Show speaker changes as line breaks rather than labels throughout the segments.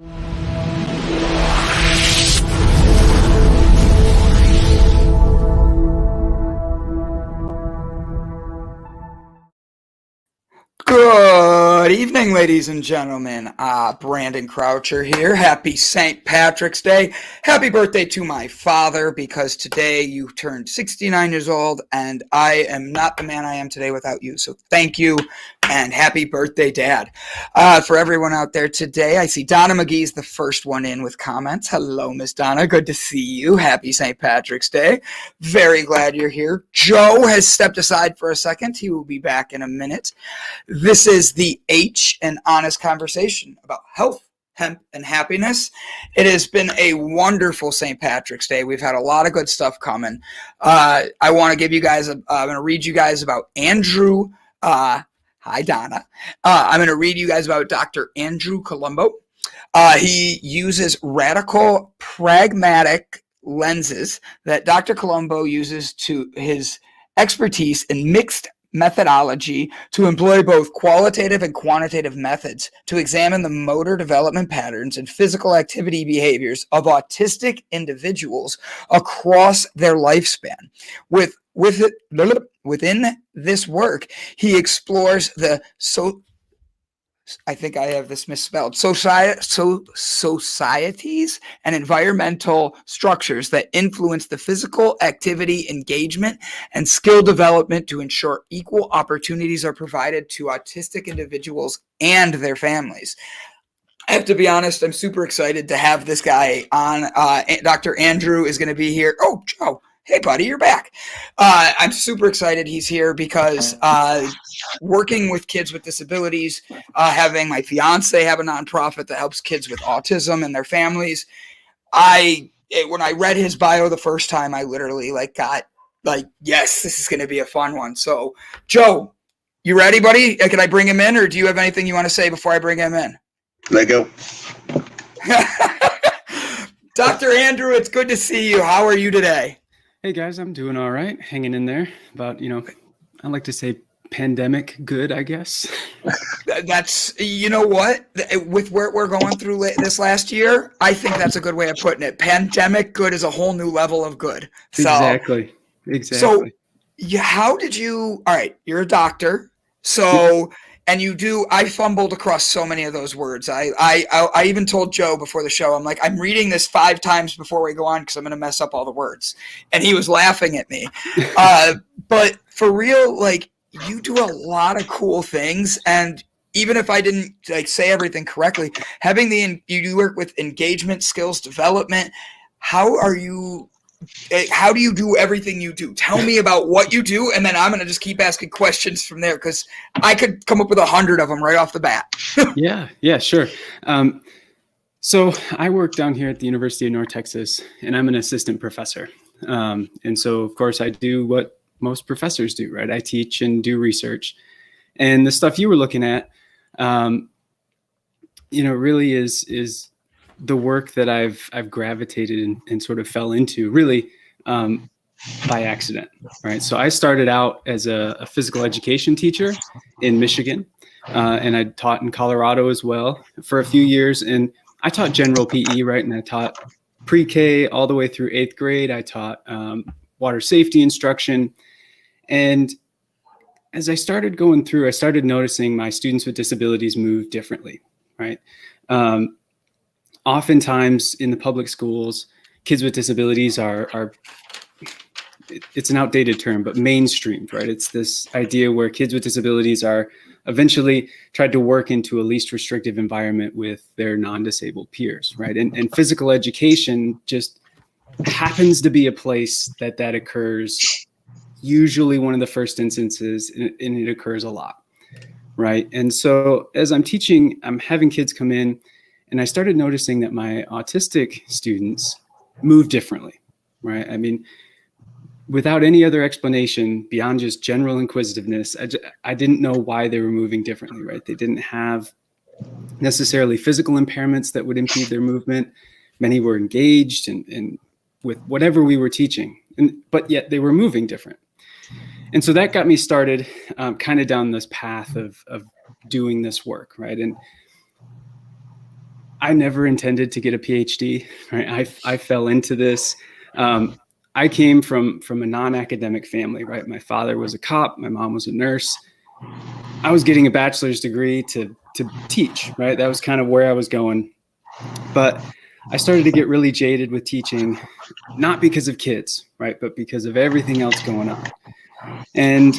Good evening, ladies and gentlemen. Brandon Croucher here. Happy St. Patrick's Day. Happy birthday to my father, because today you turned 69 years old, and I am not the man I am today without you. So thank you, and happy birthday, Dad. For everyone out there today, I see Donna McGee's the first one in with comments. Hello, Miss Donna. Good to see you. Happy St. Patrick's Day. Very glad you're here. Joe has stepped aside for a second. He will be back in a minute. This is the H and Honest Conversation about health, hemp, and happiness. It has been a wonderful St. Patrick's Day. We've had a lot of good stuff coming. I want to give you guys, I'm going to read you guys about Andrew. Hi, Donna. I'm going to read you guys about Dr. Andrew Colombo. He uses radical pragmatic lenses that Dr. Colombo uses to his expertise in mixed methodology to employ both qualitative and quantitative methods to examine the motor development patterns and physical activity behaviors of autistic individuals across their lifespan. Within this work, he explores the I think I have this misspelled. Societies and environmental structures that influence the physical activity, engagement, and skill development to ensure equal opportunities are provided to autistic individuals and their families. I have to be honest, I'm super excited to have this guy on. Dr. Andrew is going to be here. Oh, Joe. Hey, buddy, you're back. I'm super excited he's here because working with kids with disabilities, having my fiance have a nonprofit that helps kids with autism and their families. When I read his bio the first time, I literally got yes, this is going to be a fun one. So, Joe, you ready, buddy? Can I bring him in, or do you have anything you want to say before I bring him in?
Let go.
Dr. Andrew, it's good to see you. How are you today?
Hey guys, I'm doing all right, hanging in there. About, I like to say pandemic good, I guess.
That's, you know what, with what we're going through this last year, I think that's a good way of putting it. Pandemic good is a whole new level of good.
Exactly.
So how did you, all right, you're a doctor, so, and I fumbled across so many of those words. I even told Joe before the show, I'm like, I'm reading this 5 times before we go on because I'm going to mess up all the words. And he was laughing at me. But for real, you do a lot of cool things. And even if I didn't say everything correctly, you work with engagement, skills development. How do you do everything you do? Tell me about what you do, and then I'm going to just keep asking questions from there, because I could come up with 100 of them right off the bat.
Yeah, sure. So I work down here at the University of North Texas, and I'm an assistant professor. And so, of course, I do what most professors do, right? I teach and do research. And the stuff you were looking at, really is the work that I've gravitated and sort of fell into really by accident, right? So I started out as a physical education teacher in Michigan, and I taught in Colorado as well for a few years. And I taught general PE, right? And I taught pre-K all the way through 8th grade. I taught water safety instruction. And as I started going through, I started noticing my students with disabilities move differently, right? Oftentimes in the public schools, kids with disabilities are it's an outdated term, but mainstreamed, right? It's this idea where kids with disabilities are eventually tried to work into a least restrictive environment with their non-disabled peers, right? And physical education just happens to be a place that occurs, usually one of the first instances, and it occurs a lot, right? And so as I'm teaching, I'm having kids come in, and I started noticing that my autistic students move differently, right? I mean, without any other explanation beyond just general inquisitiveness, I didn't know why they were moving differently, right? They didn't have necessarily physical impairments that would impede their movement. Many were engaged and with whatever we were teaching, but yet they were moving different. And so that got me started kind of down this path of doing this work, right? And I never intended to get a PhD, right? I fell into this. I came from a non-academic family, right? My father was a cop, my mom was a nurse. I was getting a bachelor's degree to teach, right? That was kind of where I was going. But I started to get really jaded with teaching, not because of kids, right? But because of everything else going on. And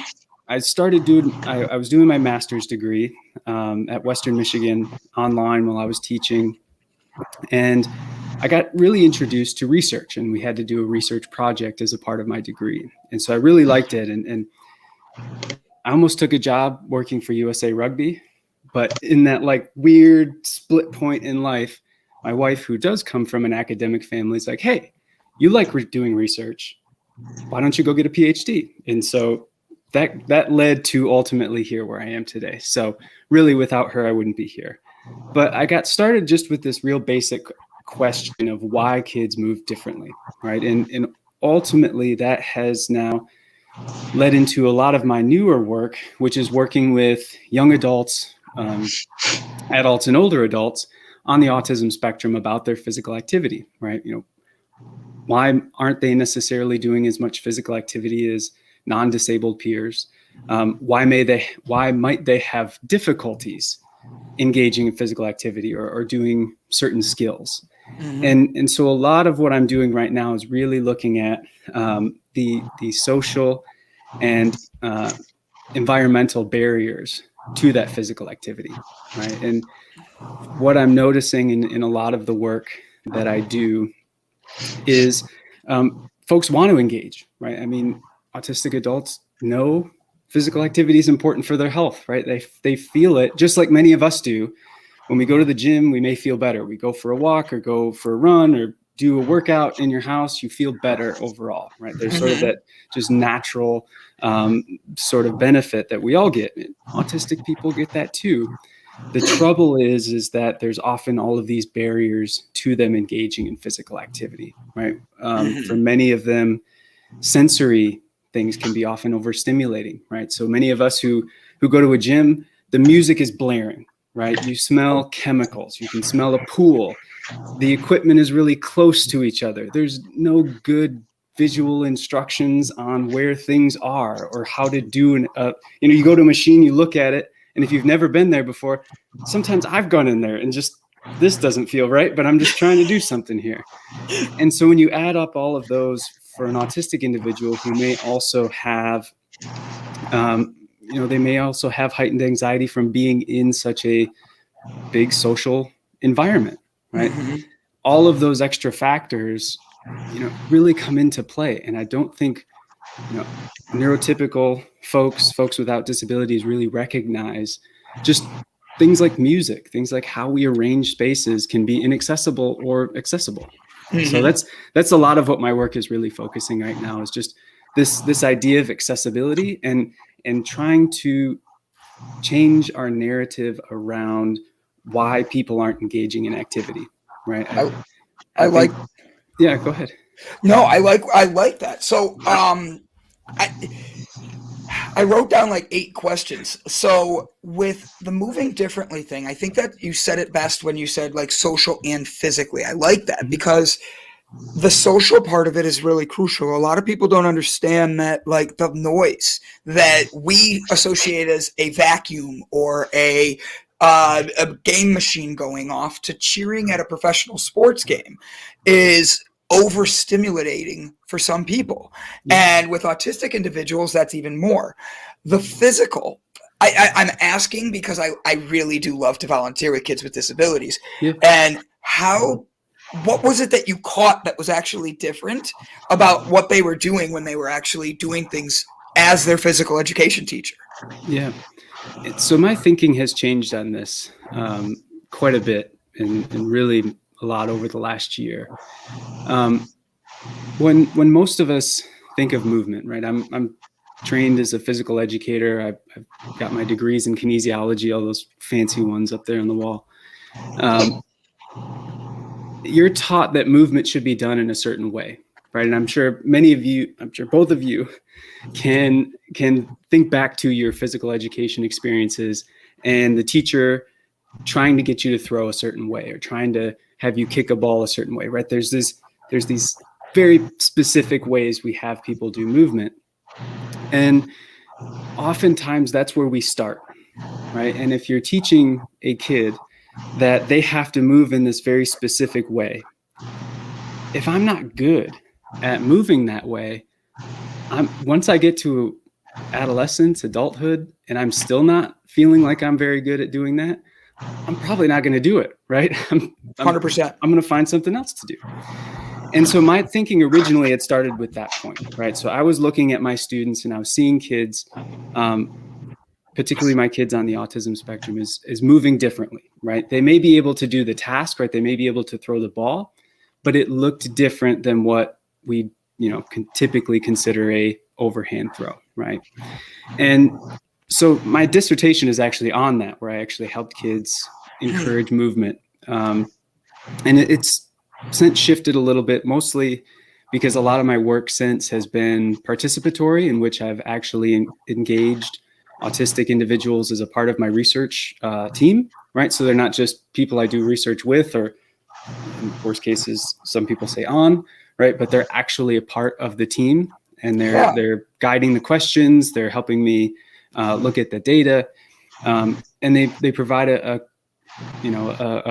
I was doing my master's degree at Western Michigan online while I was teaching. And I got really introduced to research, and we had to do a research project as a part of my degree. And so I really liked it. And I almost took a job working for USA Rugby, but in that like weird split point in life, my wife, who does come from an academic family, is like, hey, you like doing research. Why don't you go get a PhD? And so that led to ultimately here where I am today. So really without her, I wouldn't be here. But I got started just with this real basic question of why kids move differently, right? And ultimately that has now led into a lot of my newer work, which is working with young adults, adults and older adults on the autism spectrum about their physical activity, right? You know, why aren't they necessarily doing as much physical activity as non-disabled peers? Why might they have difficulties engaging in physical activity or doing certain skills? Mm-hmm. And so a lot of what I'm doing right now is really looking at the social and environmental barriers to that physical activity, right? And what I'm noticing in a lot of the work that I do is folks want to engage, right? I mean, autistic adults know physical activity is important for their health, right? They feel it just like many of us do. When we go to the gym, we may feel better. We go for a walk or go for a run or do a workout in your house, you feel better overall, right? There's sort of that just natural sort of benefit that we all get. Autistic people get that too. The trouble is that there's often all of these barriers to them engaging in physical activity, right? For many of them, sensory things can be often overstimulating, right? So many of us who go to a gym, the music is blaring, right? You smell chemicals, you can smell a pool. The equipment is really close to each other. There's no good visual instructions on where things are or how to do you go to a machine, you look at it, and if you've never been there before, sometimes I've gone in there and just, this doesn't feel right, but I'm just trying to do something here. And so when you add up all of those for an autistic individual who may also have, they may also have heightened anxiety from being in such a big social environment, right? All of those extra factors, really come into play. And I don't think, neurotypical folks without disabilities really recognize just things like music, things like how we arrange spaces can be inaccessible or accessible. So that's a lot of what my work is really focusing right now, is just this idea of accessibility and trying to change our narrative around why people aren't engaging in activity, right? I like. Yeah, go ahead.
No, I like that. So I wrote down like 8 questions. So with the moving differently thing, I think that you said it best when you said like social and physically. I like that because the social part of it is really crucial. A lot of people don't understand that, like the noise that we associate as a vacuum or a game machine going off to cheering at a professional sports game is overstimulating for some people. And with autistic individuals, that's even more. The physical, I'm asking because I really do love to volunteer with kids with disabilities. And what was it that you caught that was actually different about what they were doing when they were actually doing things as their physical education teacher?
Yeah. So my thinking has changed on this quite a bit and really a lot over the last year. When most of us think of movement, right? I'm trained as a physical educator. I've got my degrees in kinesiology, all those fancy ones up there on the wall. You're taught that movement should be done in a certain way, right? And I'm sure both of you can think back to your physical education experiences, and the teacher trying to get you to throw a certain way or trying to have you kick a ball a certain way, right? There's these very specific ways we have people do movement. And oftentimes that's where we start, right? And if you're teaching a kid that they have to move in this very specific way, if I'm not good at moving that way, once I get to adolescence, adulthood, and I'm still not feeling like I'm very good at doing that, I'm probably not going to do it, right?
100%.
I'm going to find something else to do. And so my thinking originally had started with that point, right? So I was looking at my students and I was seeing kids, particularly my kids on the autism spectrum, is moving differently, right? They may be able to do the task, right? They may be able to throw the ball, but it looked different than what we, can typically consider a overhand throw, right? And so my dissertation is actually on that, where I actually helped kids encourage movement. And it's since shifted a little bit, mostly because a lot of my work since has been participatory, in which I've actually engaged autistic individuals as a part of my research team, right? So they're not just people I do research with, or in worst cases, some people say on, right? But they're actually a part of the team, and they're guiding the questions. They're helping me look at the data, and they provide a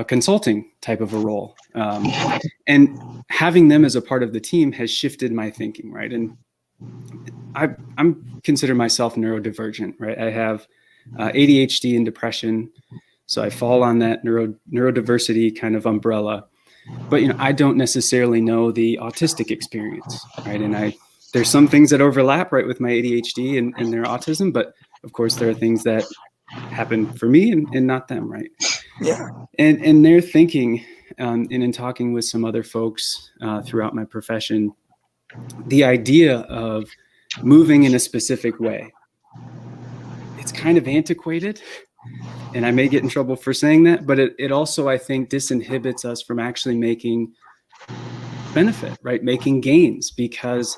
consulting type of a role. And having them as a part of the team has shifted my thinking, right? And I'm consider myself neurodivergent, right? I have ADHD and depression, so I fall on that neurodiversity kind of umbrella. But I don't necessarily know the autistic experience, right? And there's some things that overlap, right, with my ADHD and their autism, but of course there are things that happen for me and not them, right?
Yeah.
And their thinking, and in talking with some other folks throughout my profession, the idea of moving in a specific way, it's kind of antiquated, and I may get in trouble for saying that, but it also, I think, disinhibits us from actually making benefit, right? Making gains, because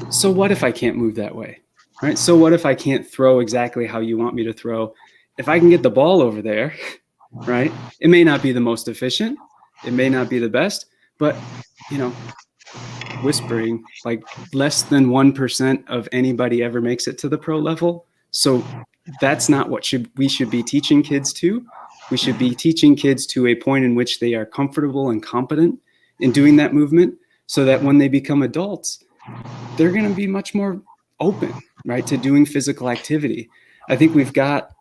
so what if I can't move that way, right? So what if I can't throw exactly how you want me to throw? If I can get the ball over there, right? It may not be the most efficient, it may not be the best, but whispering, like less than 1% of anybody ever makes it to the pro level. So that's not what we should be teaching kids to. We should be teaching kids to a point in which they are comfortable and competent in doing that movement, so that when they become adults, they're going to be much more open, right, to doing physical activity. I think we've got,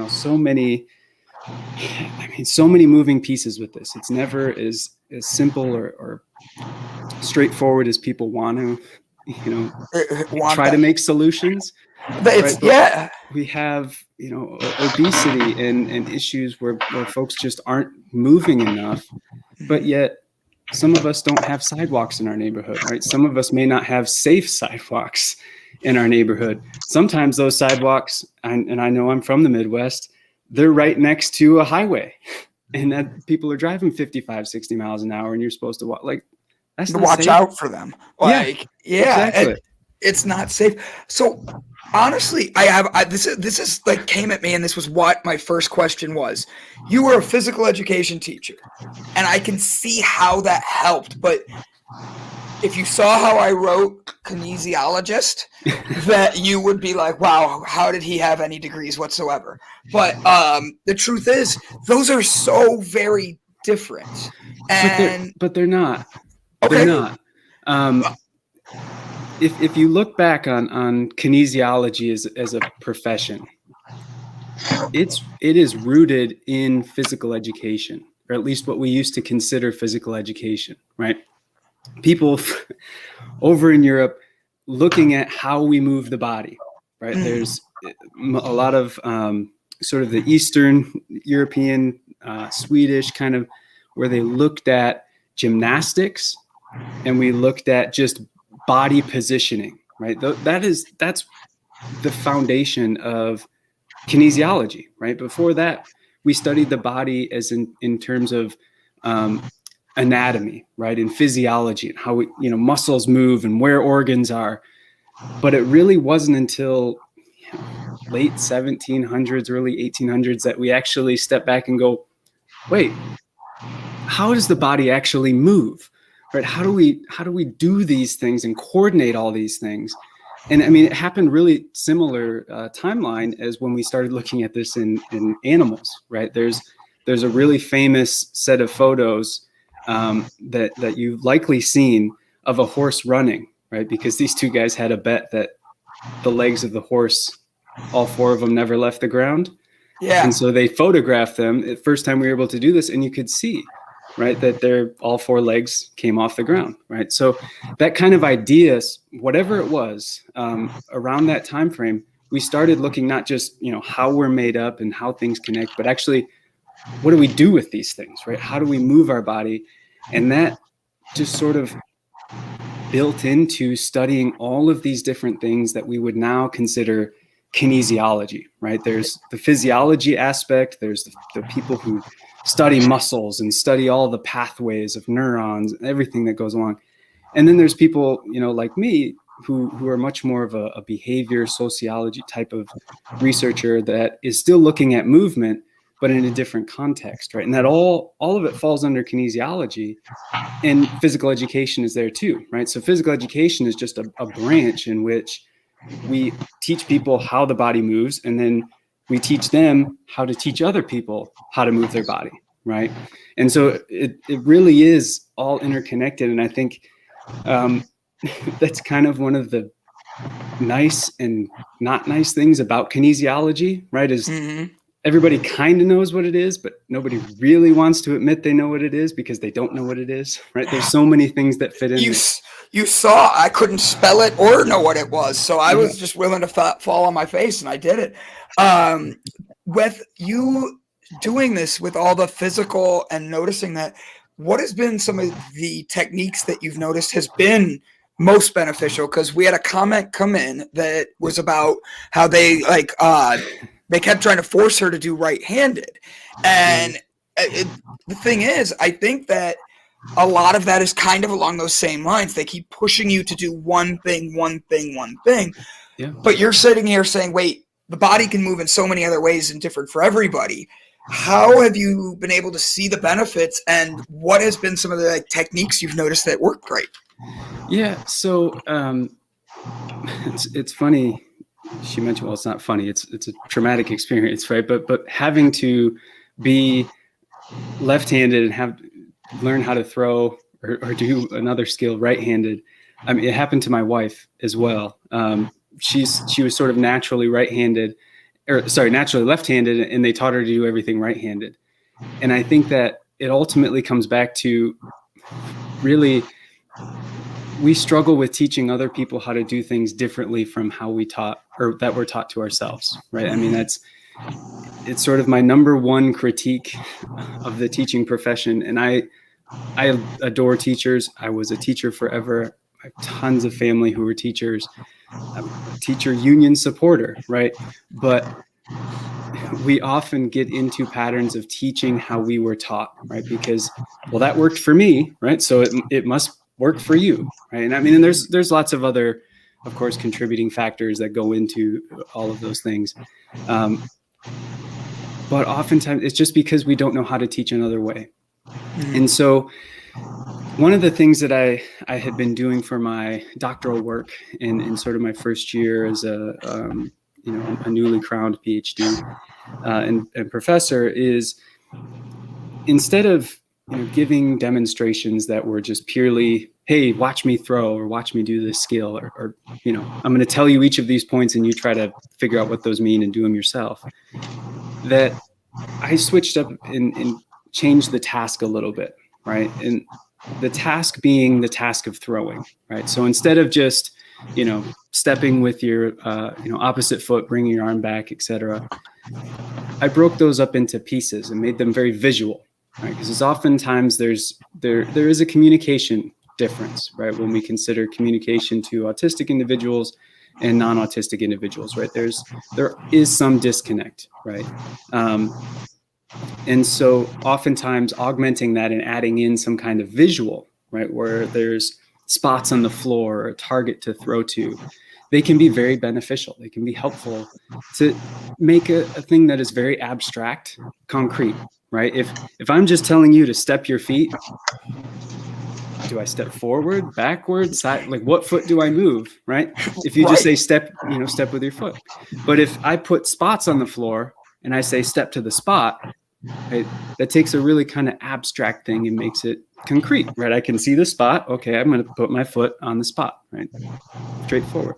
so many moving pieces with this. It's never as simple or straightforward as people want to, try to make solutions.
Right? Yeah.
We have, obesity and issues where folks just aren't moving enough, but yet some of us don't have sidewalks in our neighborhood, right? Some of us may not have safe sidewalks in our neighborhood. Sometimes those sidewalks, and I know I'm from the Midwest, they're right next to a highway, and that people are driving 55, 60 miles an hour, and you're supposed to walk. Like, that's not
Watch
safe.
out for them. Like, yeah,
exactly.
It's not safe. So honestly, this is like came at me, and this was what my first question was. You were a physical education teacher, and I can see how that helped. But if you saw how I wrote kinesiologist, that you would be like, wow, how did he have any degrees whatsoever? But the truth is, those are so very different. And
but they're not.
Okay.
They're not. If you look back on kinesiology as a profession, it is rooted in physical education, or at least what we used to consider physical education, right? People over in Europe looking at how we move the body, right? There's a lot of sort of the Eastern European, Swedish kind of, where they looked at gymnastics, and we looked at just body positioning, right? That's the foundation of kinesiology, right? Before that, we studied the body as in terms of anatomy, right? And physiology, and how muscles move and where organs are. But it really wasn't until late 1700s, early 1800s that we actually step back and go, wait, how does the body actually move? Right? How do we do these things and coordinate all these things? And I mean, it happened really similar timeline as when we started looking at this in animals, right? There's a really famous set of photos that you've likely seen of a horse running, right? Because these two guys had a bet that the legs of the horse, all four of them never left the ground.
Yeah.
And so they photographed them the first time we were able to do this, and you could see, right, that all four legs came off the ground, right? So that kind of idea, whatever it was, around that time frame, we started looking not just, how we're made up and how things connect, but actually, what do we do with these things, right? How do we move our body? And that just sort of built into studying all of these different things that we would now consider kinesiology, right? There's the physiology aspect, there's the people who study muscles and study all the pathways of neurons and everything that goes along. And then there's people, like me, who are much more of a behavior sociology type of researcher that is still looking at movement, but in a different context, right? And that all of it falls under kinesiology, and physical education is there too, right? So physical education is just a branch in which we teach people how the body moves, and then we teach them how to teach other people how to move their body, right? And so it really is all interconnected. And I think that's kind of one of the nice and not nice things about kinesiology, right? Is everybody kind of knows what it is, but nobody really wants to admit they know what it is because they don't know what it is, right? There's so many things that fit in there.
You saw I couldn't spell it or know what it was, so I was just willing to fall on my face, and I did it. With you doing this with all the physical and noticing that, what has been some of the techniques that you've noticed has been most beneficial? Because we had a comment come in that was about how they kept trying to force her to do right-handed. And the thing is, I think that a lot of that is kind of along those same lines. They keep pushing you to do one thing. Yeah. But you're sitting here saying, wait, the body can move in so many other ways and different for everybody. How have you been able to see the benefits, and what has been some of the techniques you've noticed that work great?
Yeah, so it's funny. She mentioned, well, it's not funny. It's a traumatic experience, right? But having to be left-handed and learn how to throw or do another skill right-handed. I mean, it happened to my wife as well. She was sort of naturally left-handed, and they taught her to do everything right-handed. And I think that it ultimately comes back to really, we struggle with teaching other people how to do things differently from how we taught, or that we're taught to ourselves, right? I mean, it's sort of my number one critique of the teaching profession. And I adore teachers. I was a teacher forever. I have tons of family who were teachers. I'm a teacher union supporter, right? But we often get into patterns of teaching how we were taught, right? Because, well, that worked for me, right? So it must work for you, right? And I mean, and there's lots of other, of course, contributing factors that go into all of those things. But oftentimes it's just because we don't know how to teach another way. And so one of the things that I had been doing for my doctoral work in sort of my first year as a newly crowned PhD and professor is, instead of giving demonstrations that were just purely, hey, watch me throw or watch me do this skill, or I'm going to tell you each of these points and you try to figure out what those mean and do them yourself, that I switched up and changed the task a little bit, right? And the task being the task of throwing, right? So instead of just, stepping with your, opposite foot, bringing your arm back, etc., I broke those up into pieces and made them very visual, right? Because oftentimes there is a communication difference, right? When we consider communication to autistic individuals and non-autistic individuals, right? There is some disconnect, right? And so oftentimes augmenting that and adding in some kind of visual, right, where there's spots on the floor or a target to throw to, they can be very beneficial. They can be helpful to make a thing that is very abstract, concrete, right? If I'm just telling you to step your feet, do I step forward, backward, side? Like, what foot do I move, right? If you just say step, step with your foot. But if I put spots on the floor and I say step to the spot, right, that takes a really kind of abstract thing and makes it concrete, right? I can see the spot. Okay, I'm going to put my foot on the spot, right? Straightforward.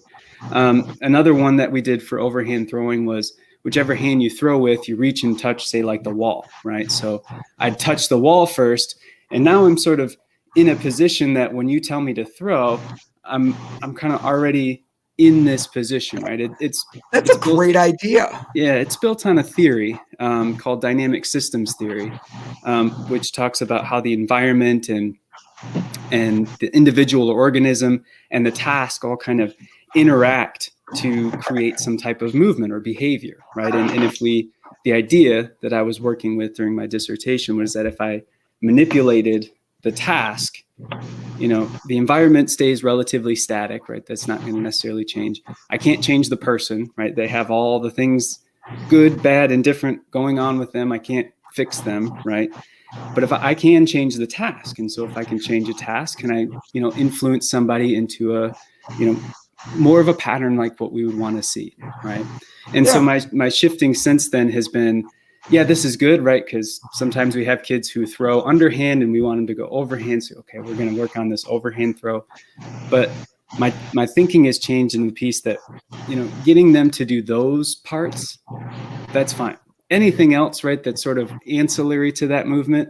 Another one that we did for overhand throwing was whichever hand you throw with, you reach and touch, say, like the wall, right? So I'd touch the wall first, and now I'm sort of in a position that when you tell me to throw, I'm kind of already in this position, right? It's
a great idea.
Yeah, it's built on a theory called dynamic systems theory, which talks about how the environment and the individual organism and the task all kind of interact to create some type of movement or behavior, right? And if the idea that I was working with during my dissertation was that if I manipulated the task, the environment stays relatively static, right? That's not going to necessarily change. I can't change the person, right? They have all the things, good, bad, and different going on with them. I can't fix them, right? But if I can change the task, and so if I can change a task, can I, influence somebody into a, more of a pattern like what we would want to see, right? And so my shifting since then has been, yeah, this is good, right? Because sometimes we have kids who throw underhand and we want them to go overhand. So, okay, we're going to work on this overhand throw. But my thinking has changed in the piece that, getting them to do those parts, that's fine. Anything else, right, that's sort of ancillary to that movement,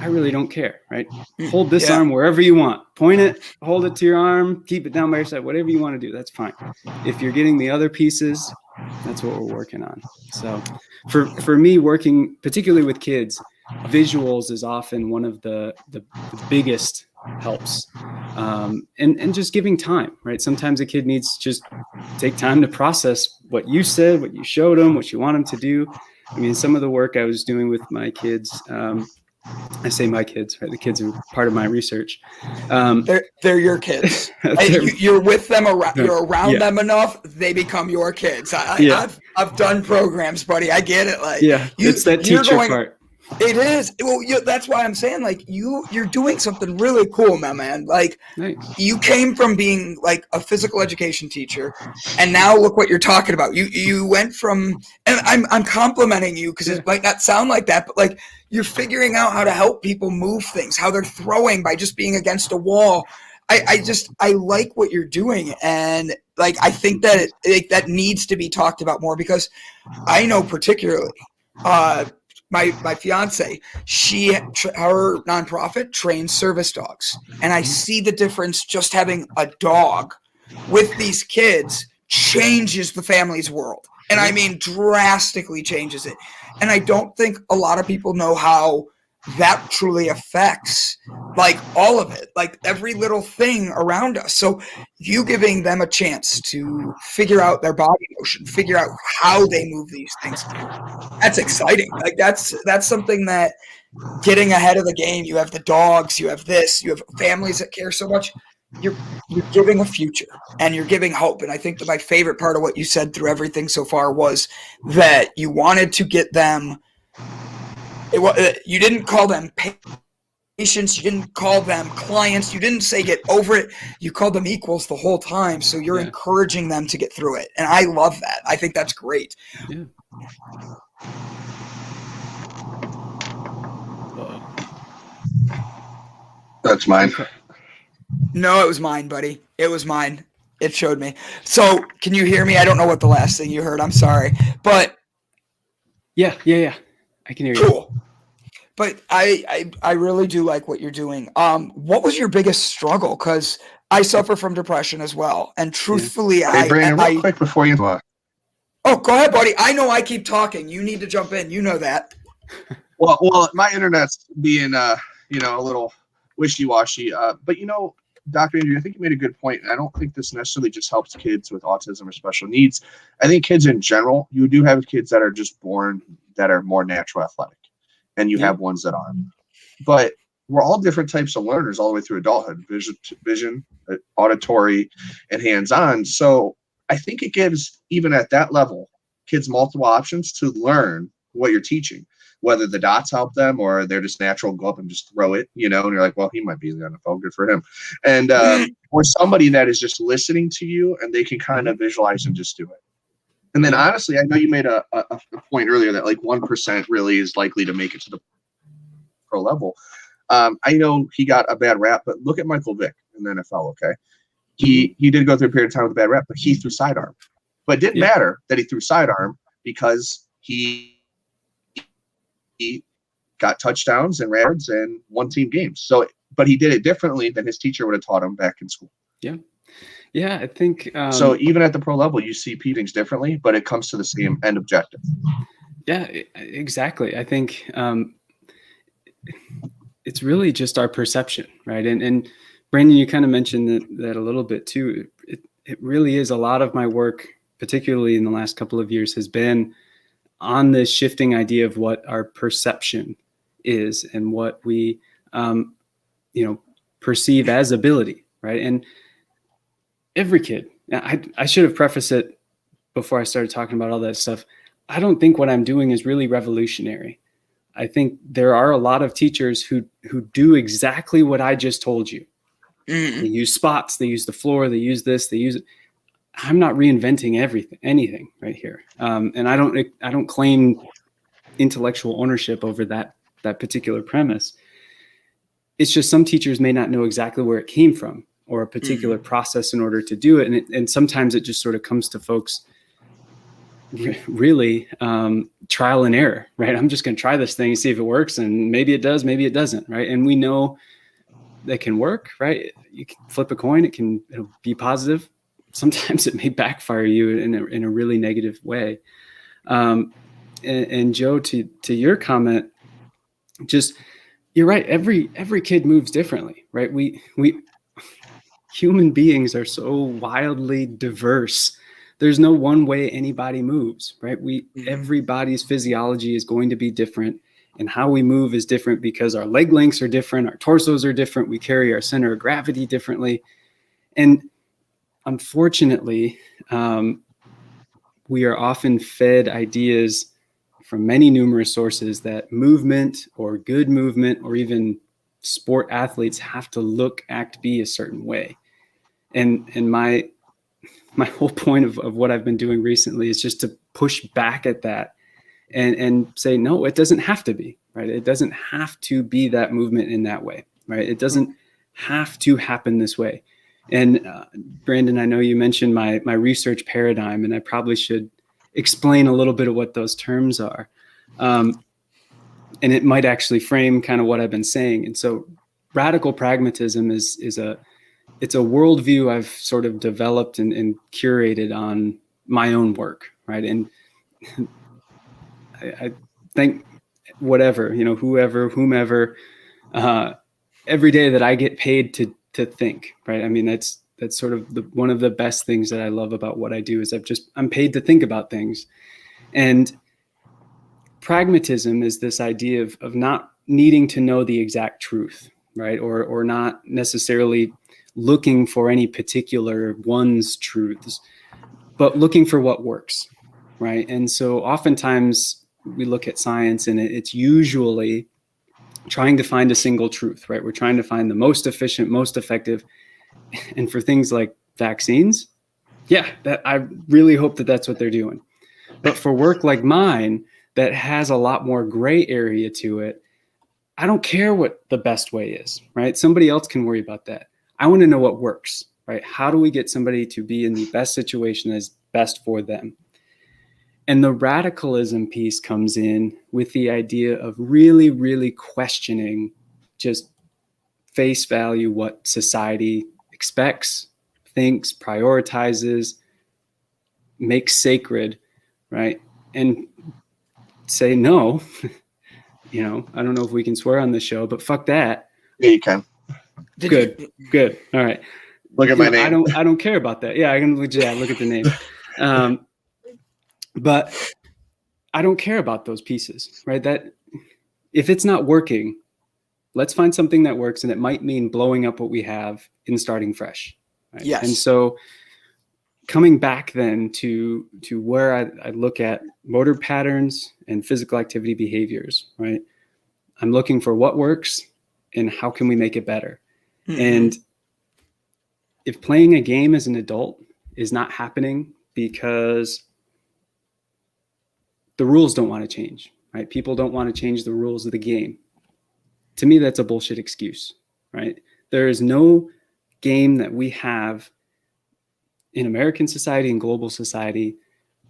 I really don't care, right? Hold this arm wherever you want. Point it, hold it to your arm, keep it down by your side, whatever you want to do, that's fine. If you're getting the other pieces, that's what we're working on. So for me, working particularly with kids, visuals is often one of the biggest helps. And just giving time, right? Sometimes a kid needs to just take time to process what you said, what you showed them, what you want them to do. I mean, some of the work I was doing with my kids, I say my kids, right? The kids are part of my research.
They're your kids. You're with them, you're around them enough, they become your kids. I've done programs, buddy. I get it. Like,
it's that teacher part.
It is. Well, that's why I'm saying, like, you're doing something really cool, my man. Like,
nice.
You came from being like a physical education teacher, and now look what you're talking about. You went from, and I'm complimenting you because it might not sound like that, but like, you're figuring out how to help people move things, how they're throwing by just being against a wall. I like what you're doing, and like, I think that that needs to be talked about more, because I know particularly my fiance, her nonprofit trains service dogs, and I see the difference. Just having a dog with these kids changes the family's world, and I mean drastically changes it. And I don't think a lot of people know how that truly affects, like, all of it, like every little thing around us. So you giving them a chance to figure out their body motion, figure out how they move these things, that's exciting. Like, that's something that, getting ahead of the game, you have the dogs, you have this, you have families that care so much. You're giving a future, and you're giving hope. And I think that my favorite part of what you said through everything so far was that you wanted to get them, you didn't call them patients, you didn't call them clients, you didn't say get over it, you called them equals the whole time. So you're encouraging them to get through it, and I love that. I think that's great.
Yeah.
That's mine.
No, it was mine, buddy. It was mine. It showed me. So can you hear me? I don't know what the last thing you heard. I'm sorry. But
yeah. I can hear you.
Cool. But I really do like what you're doing. What was your biggest struggle? Because I suffer from depression as well. And truthfully,
Hey, Brandon, real quick before you
Oh, go ahead, buddy. I know I keep talking. You need to jump in. You know that.
Well, my internet's being a little wishy-washy. But Dr. Andrew, I think you made a good point. And I don't think this necessarily just helps kids with autism or special needs. I think kids in general, you do have kids that are just born that are more natural athletic, and you have ones that aren't. But we're all different types of learners all the way through adulthood: vision, auditory, and hands-on. So I think it gives, even at that level, kids multiple options to learn what you're teaching, whether the dots help them or they're just natural, go up and just throw it, and you're like, well, he might be in the NFL, good for him. And or somebody that is just listening to you and they can kind of visualize and just do it. And then honestly, I know you made a point earlier that like 1% really is likely to make it to the pro level. I know he got a bad rap, but look at Michael Vick in the NFL, okay? He did go through a period of time with a bad rap, but he threw sidearm. But it didn't matter that he threw sidearm because he got touchdowns and yards and won team games. So, but he did it differently than his teacher would have taught him back in school.
Yeah, I think
so. Even at the pro level, you see things differently, but it comes to the same end objective.
Yeah, exactly. I think it's really just our perception, right? And Brandon, you kind of mentioned that a little bit too. It really is a lot of my work, particularly in the last couple of years, has been on this shifting idea of what our perception is and what we, perceive as ability, right? And every kid, I should have prefaced it before I started talking about all that stuff. I don't think what I'm doing is really revolutionary. I think there are a lot of teachers who do exactly what I just told you. They use spots, they use the floor, they use this, they use it. I'm not reinventing anything right here. And I don't claim intellectual ownership over that particular premise. It's just some teachers may not know exactly where it came from or a particular process in order to do it. And sometimes it just sort of comes to folks really trial and error, right? I'm just going to try this thing and see if it works. And maybe it does, maybe it doesn't, right? And we know that can work, right? You can flip a coin, it'll be positive. Sometimes it may backfire you in a really negative way. And Joe, to your comment, just, you're right. Every kid moves differently, right? We human beings are so wildly diverse. There's no one way anybody moves, right? Everybody's physiology is going to be different, and how we move is different because our leg lengths are different, our torsos are different, we carry our center of gravity differently. And unfortunately, we are often fed ideas from many numerous sources that movement or good movement or even sport athletes have to look, act, be a certain way. And my whole point of what I've been doing recently is just to push back at that and say, no, it doesn't have to be, right? It doesn't have to be that movement in that way, right? It doesn't have to happen this way. And Brandon, I know you mentioned my research paradigm, and I probably should explain a little bit of what those terms are. And it might actually frame kind of what I've been saying. And so radical pragmatism it's a worldview I've sort of developed and curated on my own work, right? And I think whatever, whomever, every day that I get paid to think, right? I mean, that's sort of one of the best things that I love about what I do is I'm paid to think about things. And pragmatism is this idea of not needing to know the exact truth, right? Or not necessarily looking for any particular one's truths, but looking for what works, right? And so oftentimes we look at science and it's usually trying to find a single truth, right? We're trying to find the most efficient, most effective. And for things like vaccines, that I really hope that that's what they're doing. But for work like mine, that has a lot more gray area to it, I don't care what the best way is, right? Somebody else can worry about that. I want to know what works, right? How do we get somebody to be in the best situation that's best for them? And the radicalism piece comes in with the idea of really, really questioning just face value what society expects, thinks, prioritizes, makes sacred, right? And say, no, I don't know if we can swear on the show, but fuck that.
Yeah, you can.
Good. All right.
Look at my name.
I don't care about that. Yeah, I can look at the name. But I don't care about those pieces, right? That if it's not working, let's find something that works, and it might mean blowing up what we have and starting fresh. Right?
Yes.
And so coming back then to where I look at motor patterns and physical activity behaviors, right? I'm looking for what works and how can we make it better. Mm-hmm. And if playing a game as an adult is not happening because the rules don't want to change, right? People don't want to change the rules of the game. To me, that's a bullshit excuse, right? There is no game that we have in American society and global society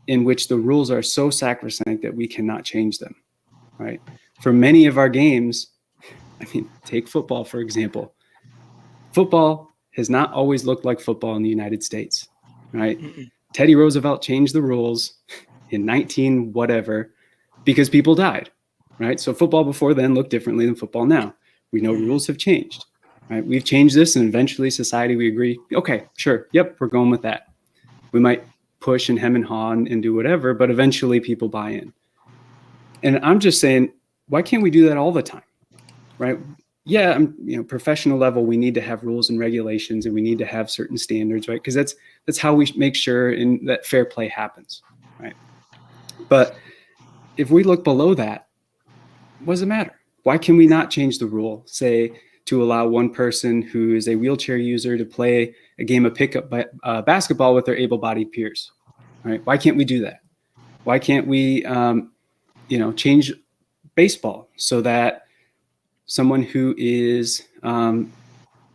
in which the rules are so sacrosanct that we cannot change them, right? For many of our games, I mean, take football, for example. Football has not always looked like football in the United States, right? Mm-mm. Teddy Roosevelt changed the rules in 19 whatever because people died, right? So football before then looked differently than football now. We know rules have changed, right? We've changed this, and eventually society, we agree, okay, sure, yep, we're going with that. We might push and hem and haw and do whatever, but eventually people buy in. And I'm just saying, why can't we do that all the time, right? Yeah, professional level, we need to have rules and regulations, and we need to have certain standards, right? Because that's how we make sure that fair play happens, right? But if we look below that, what does it matter? Why can we not change the rule, say, to allow one person who is a wheelchair user to play a game of pickup basketball with their able-bodied peers, right? Why can't we do that? Why can't we, change baseball so that someone who is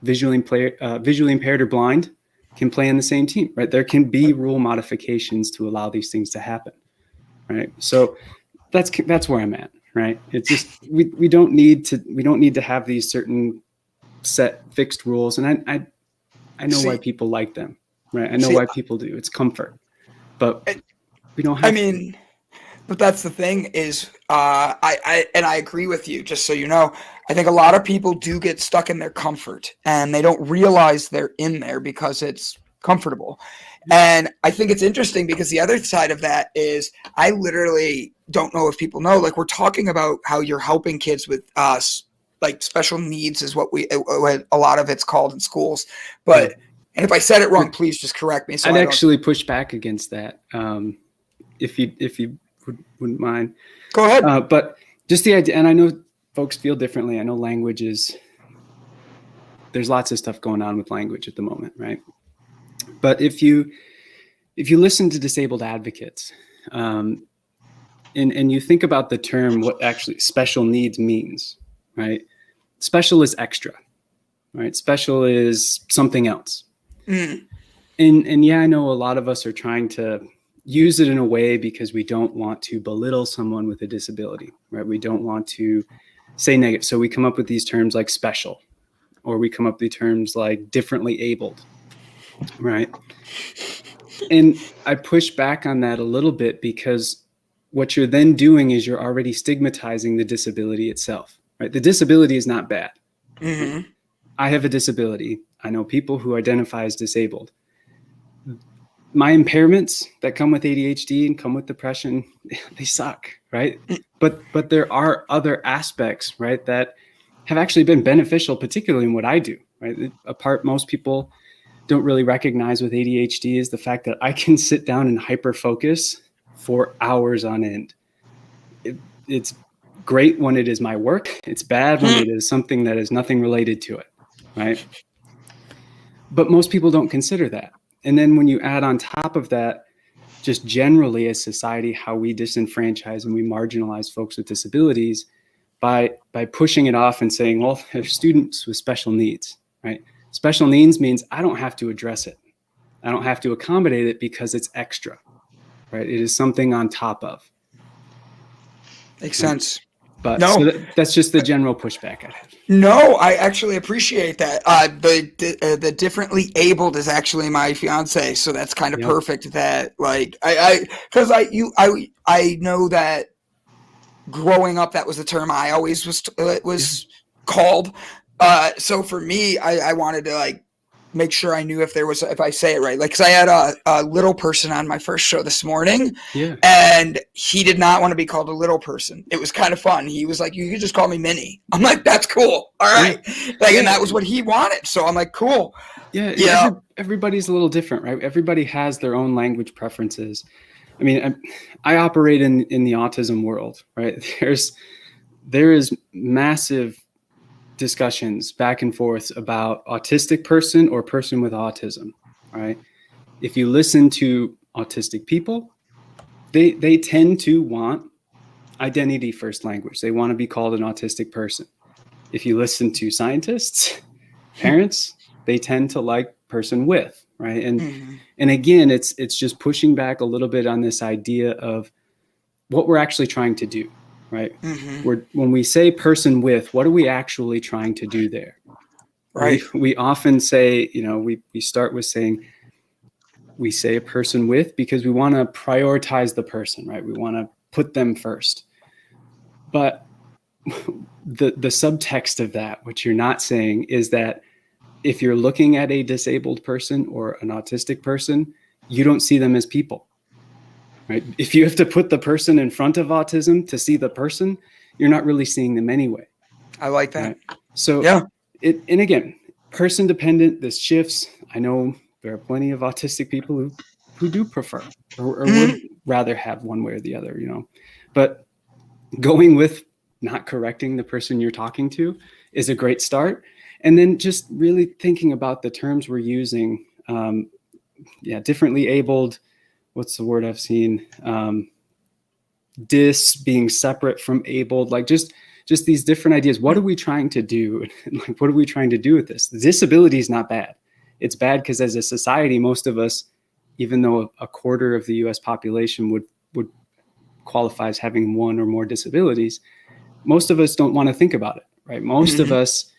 visually impaired or blind can play in the same team, right? There can be rule modifications to allow these things to happen, right? So that's where I'm at, right? It's just we don't need to have these certain set fixed rules, and I know why people like them, right? I know why people do. It's comfort, but we don't have.
But that's the thing is, I agree with you. Just so you know, I think a lot of people do get stuck in their comfort, and they don't realize they're in there because it's comfortable. And I think it's interesting because the other side of that is, I literally don't know if people know. Like, we're talking about how you're helping kids with like special needs is what a lot of it's called in schools. But and if I said it wrong, please just correct me. So
I'd actually push back against that, if you wouldn't mind.
Go ahead.
But just the idea, and I know folks feel differently. I know there's lots of stuff going on with language at the moment, right? But if you listen to disabled advocates, and you think about the term, what actually special needs means, right? Special is extra, right? Special is something else. Mm. And yeah, I know a lot of us are trying to use it in a way because we don't want to belittle someone with a disability, right? We don't want to say negative. So we come up with these terms like special, or we come up with terms like differently abled, right? And I push back on that a little bit because what you're then doing is you're already stigmatizing the disability itself, right? The disability is not bad. Mm-hmm. I have a disability. I know people who identify as disabled. My impairments that come with ADHD and come with depression, they suck, right? But there are other aspects, right, that have actually been beneficial, particularly in what I do, right? A part most people don't really recognize with ADHD is the fact that I can sit down and hyper focus for hours on end. It's great when it is my work. It's bad when it is something that is nothing related to it, right? But most people don't consider that. And then when you add on top of that, just generally as society, how we disenfranchise and we marginalize folks with disabilities by pushing it off and saying, well, they're students with special needs, right? Special needs means I don't have to address it. I don't have to accommodate it because it's extra, right? It is something on top of.
Makes sense.
But no, so that's just the general pushback I have.
No, I actually appreciate that. The differently abled is actually my fiance, so that's kind of perfect. That like I know that growing up, that was the term I always was called. So for me, I wanted to like make sure I knew if I say it right. Like, cause I had a little person on my first show this morning,
Yeah.
and he did not want to be called a little person. It was kind of fun. He was like, you could just call me Minnie. I'm like, that's cool. All right. Like, and that was what he wanted. So I'm like, cool.
Yeah. Everybody's a little different, right? Everybody has their own language preferences. I mean, I operate in the autism world, right? There is massive discussions back and forth about autistic person or person with autism, right? If you listen to autistic people, they tend to want identity first language. They want to be called an autistic person. If you listen to scientists, parents, they tend to like person with, right? And again, it's just pushing back a little bit on this idea of what we're actually trying to do, right? When we say person with, what are we actually trying to do there?
Right.
We often say, we start with saying, we say a person with because we want to prioritize the person, right? We want to put them first. But the subtext of that, what you're not saying, is that if you're looking at a disabled person or an autistic person, you don't see them as people, right? If you have to put the person in front of autism to see the person, you're not really seeing them anyway.
I like that.
Right? So, and again, person dependent, this shifts. I know there are plenty of autistic people who do prefer or would rather have one way or the other, but going with not correcting the person you're talking to is a great start. And then just really thinking about the terms we're using. Differently abled. What's the word I've seen? Dis being separate from abled, like just these different ideas. What are we trying to do? Like, what are we trying to do with this? Disability is not bad. It's bad because as a society, most of us, even though a quarter of the US population would qualify as having one or more disabilities, most of us don't want to think about it, right? Most of us,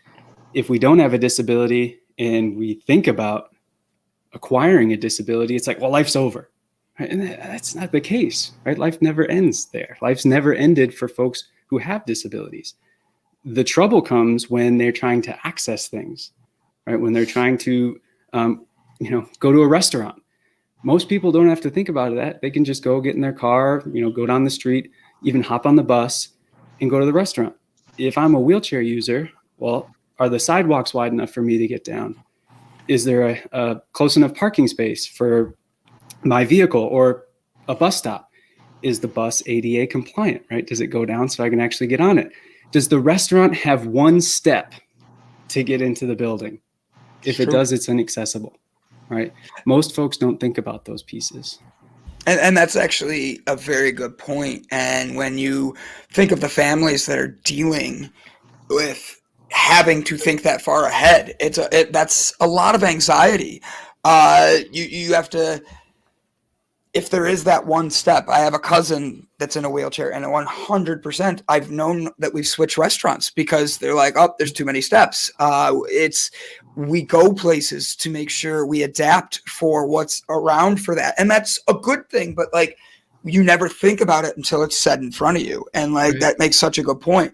if we don't have a disability and we think about acquiring a disability, it's like, well, life's over. Right? And that's not the case, right? Life never ends there. Life's never ended for folks who have disabilities. The trouble comes when they're trying to access things, right? When they're trying to, go to a restaurant. Most people don't have to think about that. They can just go get in their car, go down the street, even hop on the bus and go to the restaurant. If I'm a wheelchair user, well, are the sidewalks wide enough for me to get down? Is there a close enough parking space for my vehicle or a bus stop? Is the bus ADA compliant, right? Does it go down so I can actually get on it? Does the restaurant have one step to get into the building? If it does, it's inaccessible, right? Most folks don't think about those pieces.
And that's actually a very good point. And when you think of the families that are dealing with having to think that far ahead, that's a lot of anxiety. You have to, if there is that one step. I have a cousin that's in a wheelchair, and 100%, I've known that we've switched restaurants because they're like, oh, there's too many steps. We go places to make sure we adapt for what's around for that. And that's a good thing, but like, you never think about it until it's said in front of you. And like, that makes such a good point.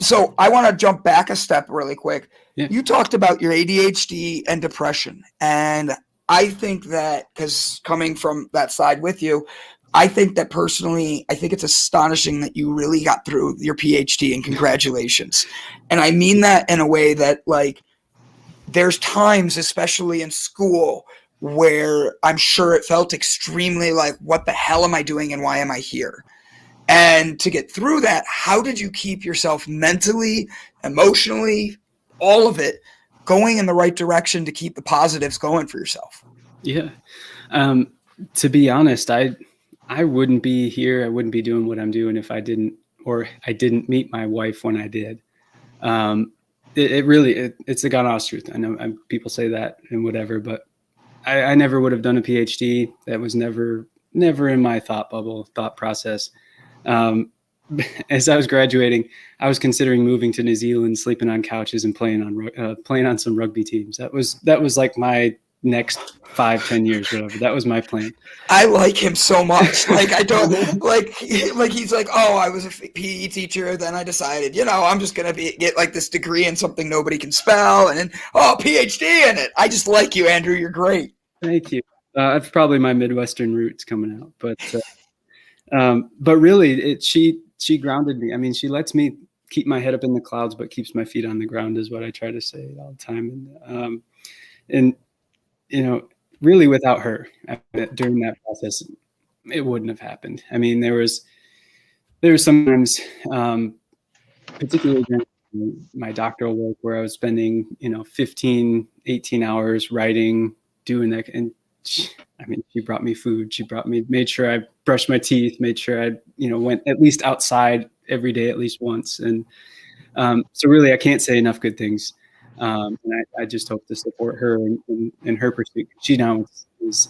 So I want to jump back a step really quick. Yeah. You talked about your ADHD and depression. And I think that, because coming from that side with you, I think that personally, I think it's astonishing that you really got through your PhD, and congratulations. And I mean that in a way that, like, there's times, especially in school, where I'm sure it felt extremely like, what the hell am I doing and why am I here? And to get through that, how did you keep yourself mentally, emotionally, all of it going in the right direction to keep the positives going for yourself?
Yeah. To be honest, I wouldn't be here. I wouldn't be doing what I'm doing if I didn't meet my wife when I did. It's the God honest truth. I know people say that and whatever, but I never would have done a PhD. That was never in my thought process. As I was graduating, I was considering moving to New Zealand, sleeping on couches and playing on some rugby teams. That was like my next 5-10 years, whatever. That was my plan.
I like him so much. Like, I don't like he's like, oh, I was a PE teacher, then I decided, I'm just gonna get like this degree in something nobody can spell, and then PhD in it. I just like you, Andrew. You're great.
Thank you. That's probably my Midwestern roots coming out, but really, she grounded me. I mean, she lets me keep my head up in the clouds, but keeps my feet on the ground, is what I try to say all the time. And really, without her during that process, it wouldn't have happened. I mean, there was sometimes, particularly during my doctoral work, where I was spending 15, 18 hours writing, doing that. And she brought me food. She made sure I brushed my teeth, made sure I went at least outside every day at least once. And so really, I can't say enough good things. And I just hope to support her in her pursuit. She now is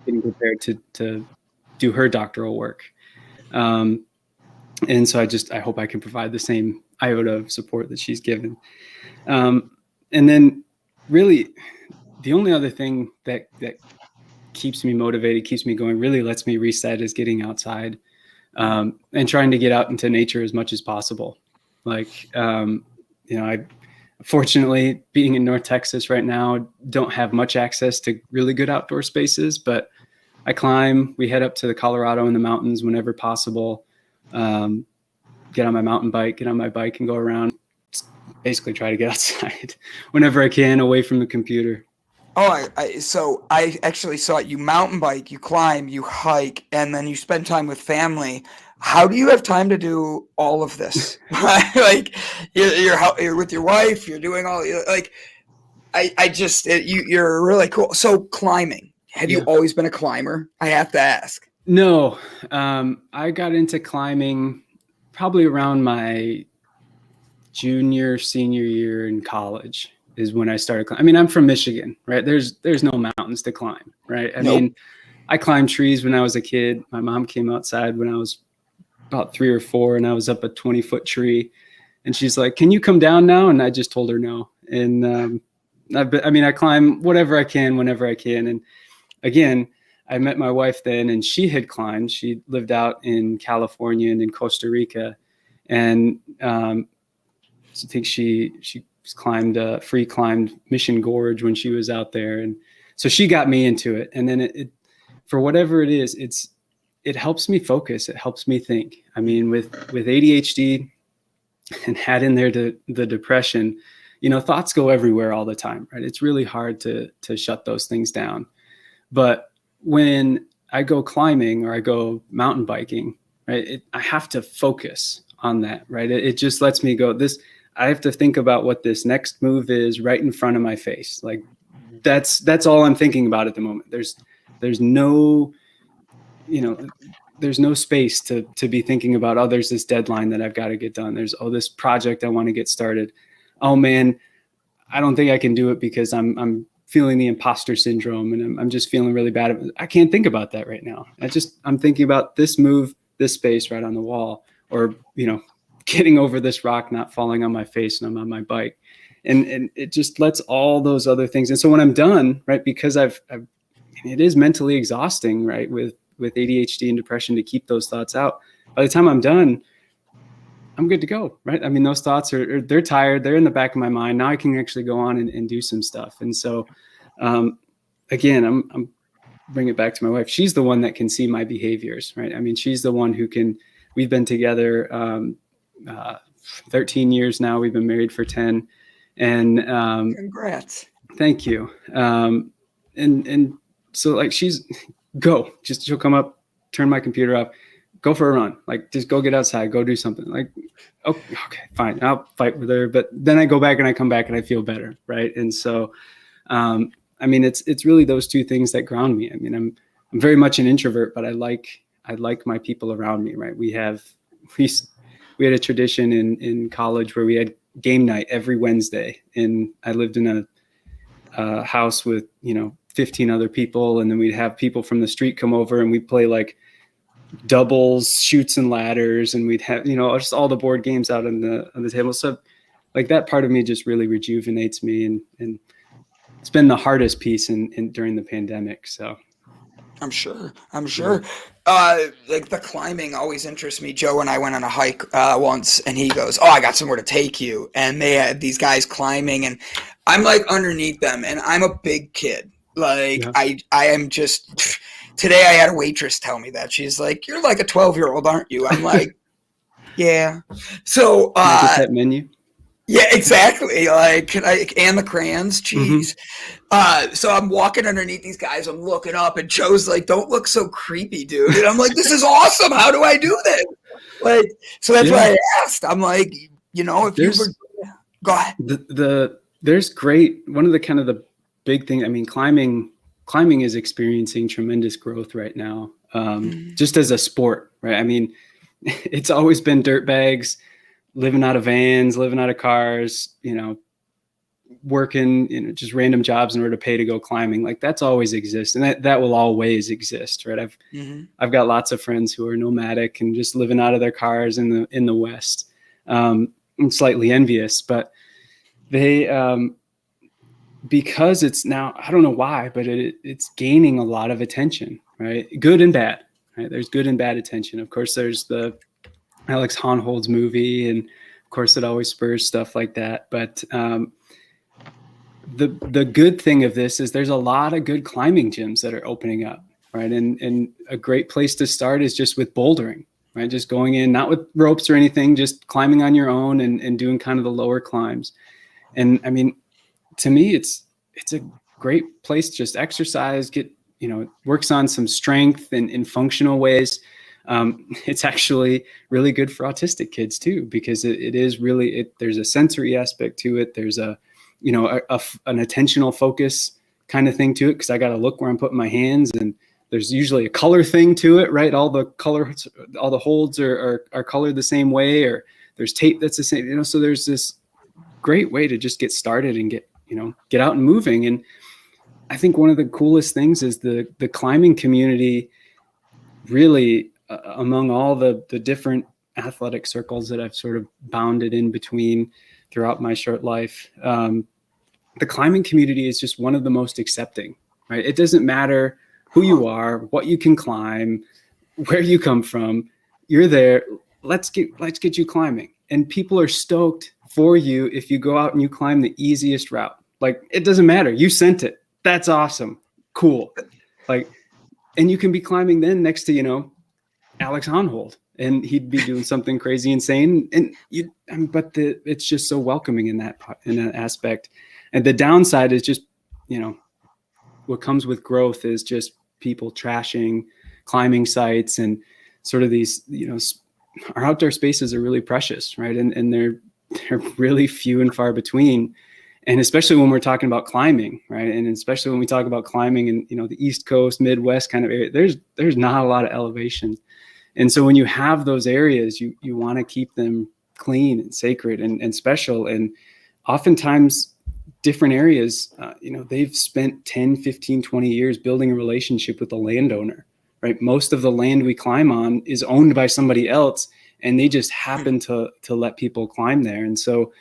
getting prepared to do her doctoral work. And so I hope I can provide the same iota of support that she's given. And then really the only other thing that keeps me motivated, keeps me going, really lets me reset, is getting outside and trying to get out into nature as much as possible. Like, I fortunately, being in North Texas right now, don't have much access to really good outdoor spaces, but I climb. We head up to the Colorado in the mountains whenever possible. Get on my mountain bike, get on my bike and go around. Basically try to get outside whenever I can, away from the computer.
Oh, so I actually saw it. You mountain bike, you climb, you hike, and then you spend time with family. How do you have time to do all of this? Like, you're with your wife, you're doing all, like, you're really cool. So climbing, have you always been a climber? I have to ask.
No, I got into climbing probably around my senior year in college is when I started climbing. I mean, I'm from Michigan, right? There's no mountains to climb, right? I mean, I climbed trees when I was a kid. My mom came outside when I was about 3 or 4, and I was up a 20-foot tree, and she's like, "Can you come down now?" And I just told her no. And I climb whatever I can, whenever I can. And again, I met my wife then, and she had climbed. She lived out in California and in Costa Rica, and I think she free climbed Mission Gorge when she was out there, and so she got me into it. And then it for whatever it is, it helps me focus. It helps me think. I mean, with ADHD and add in there the depression, thoughts go everywhere all the time, right? It's really hard to shut those things down. But when I go climbing or I go mountain biking, right, I have to focus on that, right? It just lets me go, I have to think about what this next move is right in front of my face. Like, that's all I'm thinking about at the moment. There's no, there's no space to be thinking about, there's this deadline that I've got to get done. There's, this project I want to get started. Oh man, I don't think I can do it because I'm feeling the imposter syndrome and I'm just feeling really bad. I can't think about that right now. I'm thinking about this move, this space right on the wall, or, getting over this rock, not falling on my face and I'm on my bike. And it just lets all those other things. And so when I'm done, right, because it is mentally exhausting, right, with ADHD and depression to keep those thoughts out. By the time I'm done, I'm good to go, right? I mean, those thoughts they're tired. They're in the back of my mind. Now I can actually go on and do some stuff. And so, again, I'm bring it back to my wife. She's the one that can see my behaviors, right? I mean, she's the one who we've been together 13 years now. We've been married for 10. And
congrats.
Thank you. And so like she'll come up, turn my computer off, go for a run, like just go get outside, go do something. Like, okay, fine, I'll fight with her. But then I go back and I come back and I feel better, right? And so, I mean, it's really those two things that ground me. I mean, I'm very much an introvert, but I like my people around me, right? We had a tradition in college where we had game night every Wednesday, and I lived in a house with 15 other people, and then we'd have people from the street come over and we'd play like doubles, shoots and ladders, and we'd have just all the board games out on the table. So like that part of me just really rejuvenates me, and been the hardest piece in during the pandemic. So
I'm sure. Like the climbing always interests me. Joe and I went on a hike once, and he goes, "Oh, I got somewhere to take you." And they had these guys climbing, and I'm like underneath them, and I'm a big kid. Like I am just. Today I had a waitress tell me that. She's like, "You're like a 12-year-old, aren't you?" I'm like, "Yeah." So
get that menu.
Yeah, exactly. Like, and the crayons, jeez. So I'm walking underneath these guys. I'm looking up, and Joe's like, "Don't look so creepy, dude." And I'm like, "This is awesome. How do I do this?" Like, so that's why I asked. I'm like, if you were, go ahead.
There's great. One of the kind of the big thing. I mean, climbing is experiencing tremendous growth right now, just as a sport, right? I mean, it's always been dirt bags, living out of vans, living out of cars, working, just random jobs in order to pay to go climbing. Like that's always exist. And that will always exist. Right. I've got lots of friends who are nomadic and just living out of their cars in the West. I'm slightly envious, but they, because it's now, I don't know why, but it's gaining a lot of attention, right? Good and bad, right? There's good and bad attention. Of course, there's the Alex Honnold's movie, and of course it always spurs stuff like that. But the good thing of this is there's a lot of good climbing gyms that are opening up, right? And a great place to start is just with bouldering, right? Just going in, not with ropes or anything, just climbing on your own and doing kind of the lower climbs. And I mean, to me, it's a great place to just exercise, get, it works on some strength and in functional ways. It's actually really good for autistic kids too, because it is really, there's a sensory aspect to it. There's an attentional focus kind of thing to it, because I got to look where I'm putting my hands, and there's usually a color thing to it, right? All the colors, all the holds are colored the same way, or there's tape that's the same, so there's this great way to just get started and get out and moving. And I think one of the coolest things is the climbing community really, among all the different athletic circles that I've sort of bounded in between throughout my short life, the climbing community is just one of the most accepting, right? It doesn't matter who you are, what you can climb, where you come from, you're there. Let's get you climbing. And people are stoked for you if you go out and you climb the easiest route. Like, it doesn't matter. You sent it. That's awesome. Cool. Like, and you can be climbing then next to, Alex Honnold, and he'd be doing something crazy insane. And but it's just so welcoming in that aspect. And the downside is just, what comes with growth is just people trashing climbing sites, and sort of these, our outdoor spaces are really precious, right? And they're really few and far between. And especially when we're talking about climbing, right? And especially when we talk about climbing in, the East Coast, Midwest kind of area, there's not a lot of elevation. And so when you have those areas, you want to keep them clean and sacred and special. And oftentimes different areas, they've spent 10, 15, 20 years building a relationship with the landowner, right? Most of the land we climb on is owned by somebody else, and they just happen to let people climb there. And so,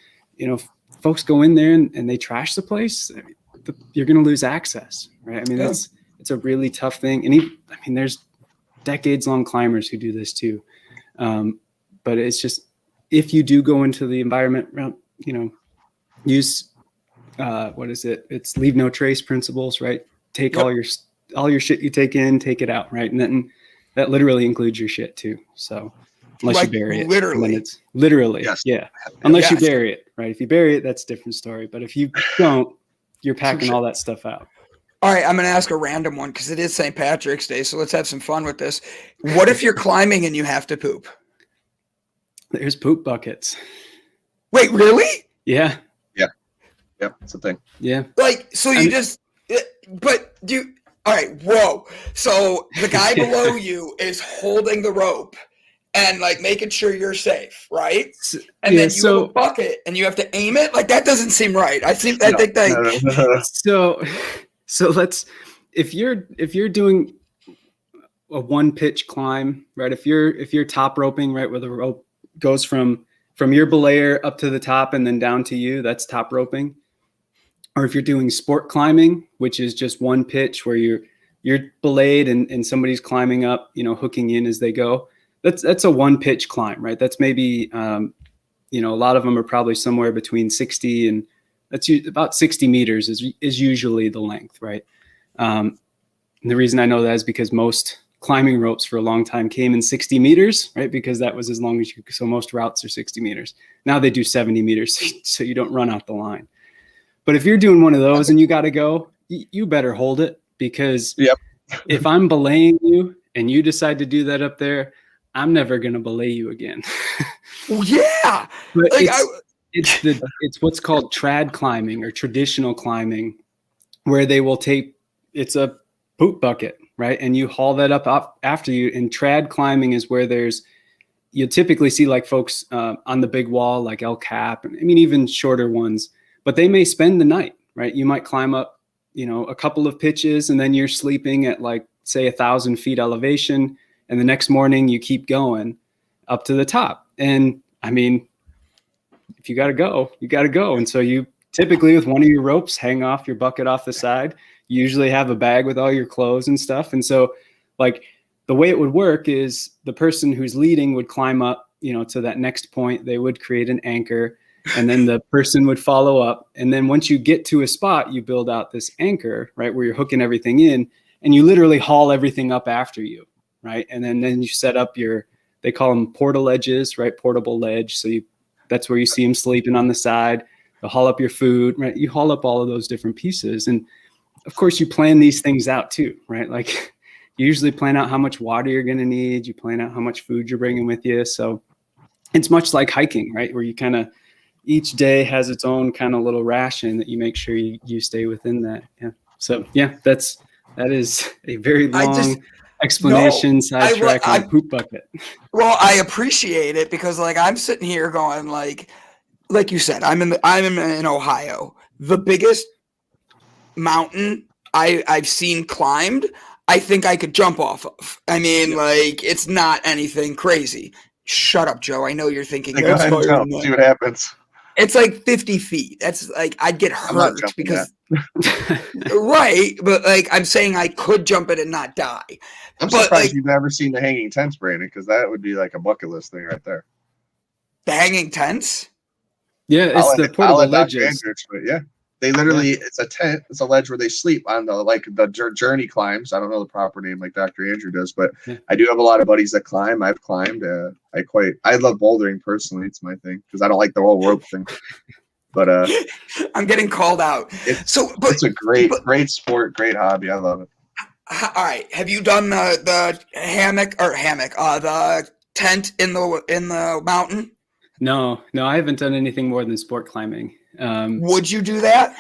folks go in there and they trash the place, you're going to lose access, right? I mean, it's a really tough thing. And there's decades-long climbers who do this too. But it's just, if you do go into the environment, use, it's leave no trace principles, right? Take all your shit you take in, take it out, right? And then that literally includes your shit too. So unless you bury it.
Literally.
It's literally,
yes.
Yeah. Unless you bury it, right? If you bury it, that's a different story. But if you don't, you're packing all that stuff out.
All right, I'm going to ask a random one because it is St. Patrick's Day, so let's have some fun with this. What if you're climbing and you have to poop?
There's poop buckets.
Wait, really?
Yeah.
Yeah, it's a thing.
Yeah.
Like, so all right, whoa. So the guy below you is holding the rope and like making sure you're safe, right? And then you have a bucket and you have to aim it. Like, that doesn't seem right.
So let's, if you're doing a one pitch climb, right? If you're top roping, right, where the rope goes from your belayer up to the top and then down to you, that's top roping. or if you're doing sport climbing, which is just one pitch where you're belayed and somebody's climbing up, hooking in as they go. That's a one pitch climb, right? That's maybe, a lot of them are probably somewhere between 60 and that's about 60 meters is usually the length, right? And the reason I know that is because most climbing ropes for a long time came in 60 meters, right? Because that was as long as so most routes are 60 meters. Now they do 70 meters, so you don't run out the line. But if you're doing one of those and you got to go, you better hold it, because if I'm belaying you and you decide to do that up there, I'm never going to belay you again.
Yeah.
But it's what's called trad climbing or traditional climbing, where they will it's a poop bucket, right? And you haul that up after you. And trad climbing is where you'll typically see like folks on the big wall, like El Cap, even shorter ones, but they may spend the night, right? You might climb up, a couple of pitches, and then you're sleeping at like, say 1,000 feet elevation. And the next morning you keep going up to the top. And if you got to go, you got to go. And so you typically, with one of your ropes, hang off your bucket off the side. You usually have a bag with all your clothes and stuff. And so like the way it would work is the person who's leading would climb up, to that next point. They would create an anchor, and then the person would follow up. And then once you get to a spot, you build out this anchor, right, where you're hooking everything in, and you literally haul everything up after you, right? And then you set up they call them portal ledges, right? Portable ledge. So that's where you see them sleeping on the side. They'll haul up your food, right? You haul up all of those different pieces. And of course you plan these things out too, right? Like you usually plan out how much water you're going to need. You plan out how much food you're bringing with you. So it's much like hiking, right? Where you kind of, each day has its own kind of little ration that you make sure you stay within that. Yeah. So yeah, that is a very long explanation, sidetrack on a poop bucket.
Well, I appreciate it, because like I'm sitting here going like you said, I'm in Ohio. The biggest mountain I've seen climbed, I think I could jump off of. Like it's not anything crazy. Shut up, Joe. I know you're thinking.
Go ahead and jump, see what happens.
It's like 50 feet. That's like I'd get hurt because right. But like I'm saying, I could jump it and not die.
I'm surprised you've never seen the hanging tents, Brandon, because that would be like a bucket list thing right there.
The hanging tents?
Yeah, it's the portable ledges.
Yeah, they literally, it's a tent, it's a ledge where they sleep on the journey climbs. I don't know the proper name like Dr. Andrew does, but I do have a lot of buddies that climb. I've climbed. I love bouldering personally. It's my thing because I don't like the whole rope thing. But
I'm getting called out.
It's a great sport, great hobby. I love it.
All right, have you done the the tent in the mountain?
No, I haven't done anything more than sport climbing.
Would you do that?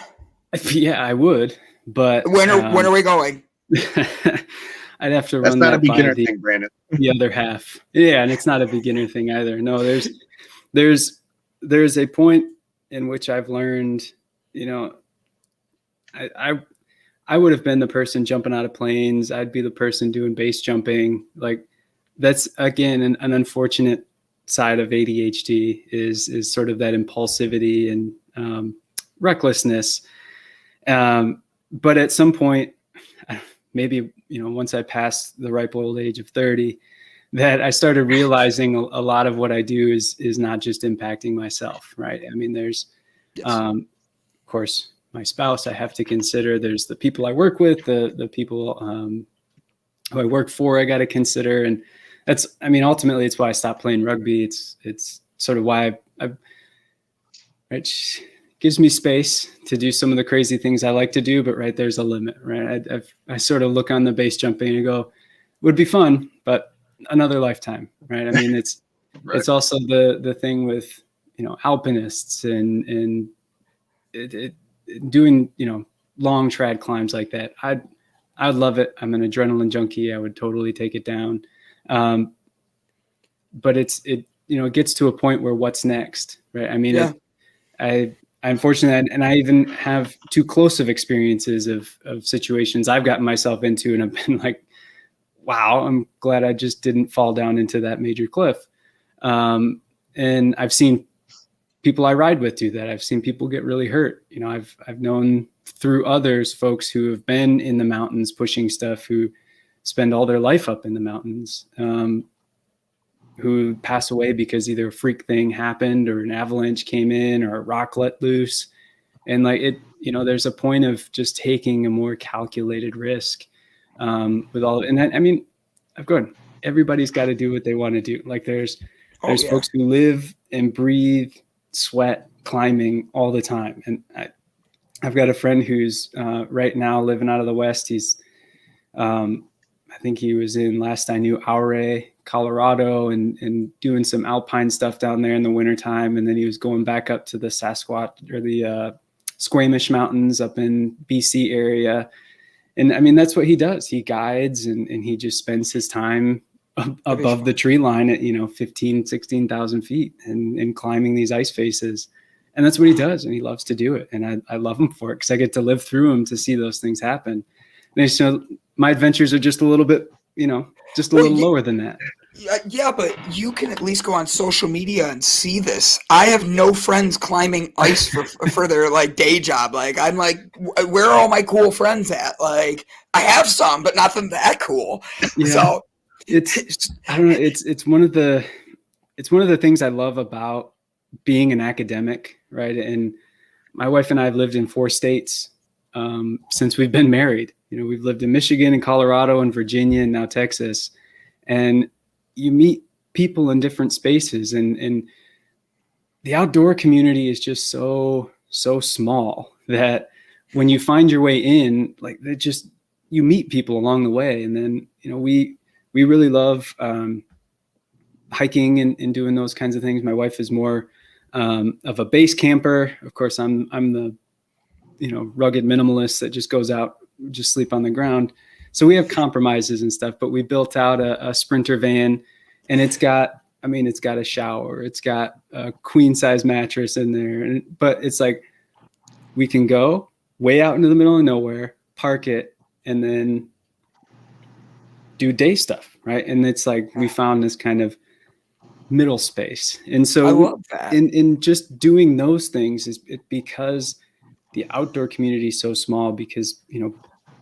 Yeah, I would. But
when are we going?
I'd have to
That's
run
not
that
a beginner
by
thing, Brandon.
The other half. Yeah, and it's not a beginner thing either. No, there's a point in which I've learned, I would have been the person jumping out of planes. I'd be the person doing base jumping. Like that's again an unfortunate side of ADHD is sort of that impulsivity and recklessness. But at some point, maybe, once I passed the ripe old age of 30, that I started realizing a lot of what I do is not just impacting myself, right? There's, of course, my spouse I have to consider. There's the people I work with, the people who I work for I got to consider. And that's, ultimately it's why I stopped playing rugby. It's sort of why it gives me space to do some of the crazy things I like to do, but right, there's a limit, right? I sort of look on the base jumping and go, it would be fun, but another lifetime, right? It's
right.
It's also the thing with, alpinists and doing, long trad climbs like that. I'd love it. I'm an adrenaline junkie. I would totally take it down. But it gets to a point where what's next, right? I'm fortunate, and I even have too close of experiences of situations I've gotten myself into, and I've been like, wow, I'm glad I just didn't fall down into that major cliff. And I've seen people I ride with do that. I've seen people get really hurt. You know, I've known through others folks who have been in the mountains pushing stuff, who spend all their life up in the mountains, who pass away because either a freak thing happened or an avalanche came in or a rock let loose. And like it, you know, there's a point of just taking a more calculated risk with all of it. And I mean, of course, everybody's got to do what they want to do. Like there's folks who live and breathe, sweat, climbing all the time. And I've got a friend who's right now living out of the West. He's, I think he was in, last I knew, Ouray, Colorado, and doing some alpine stuff down there in the wintertime. And then he was going back up to the Sasquatch or the Squamish Mountains up in BC area. And I mean, that's what he does. He guides and he just spends his time above the tree line at, 15, 16,000 feet and climbing these ice faces. And that's what he does. And he loves to do it. And I love him for it because I get to live through them to see those things happen. And so my adventures are just a little bit, just a little lower than that.
Yeah, but you can at least go on social media and see this. I have no friends climbing ice for their like day job. Like I'm like, where are all my cool friends at? Like I have some, but nothing that cool. Yeah. So
it's I don't know. It's one of the things I love about being an academic, right? And my wife and I have lived in 4 states since we've been married. We've lived in Michigan and Colorado and Virginia and now Texas. And you meet people in different spaces, and the outdoor community is just so small that when you find your way in, like you meet people along the way. And then, we really love hiking and doing those kinds of things. My wife is more of a base camper. Of course, I'm the, rugged minimalist that just goes out, just sleep on the ground. So we have compromises and stuff, but we built out a Sprinter van, and it's got a shower, it's got a queen size mattress in there. But it's like, we can go way out into the middle of nowhere, park it, and then do day stuff. Right. And it's like, we found this kind of middle space. And so
I love that.
In just doing those things because the outdoor community is so small, because,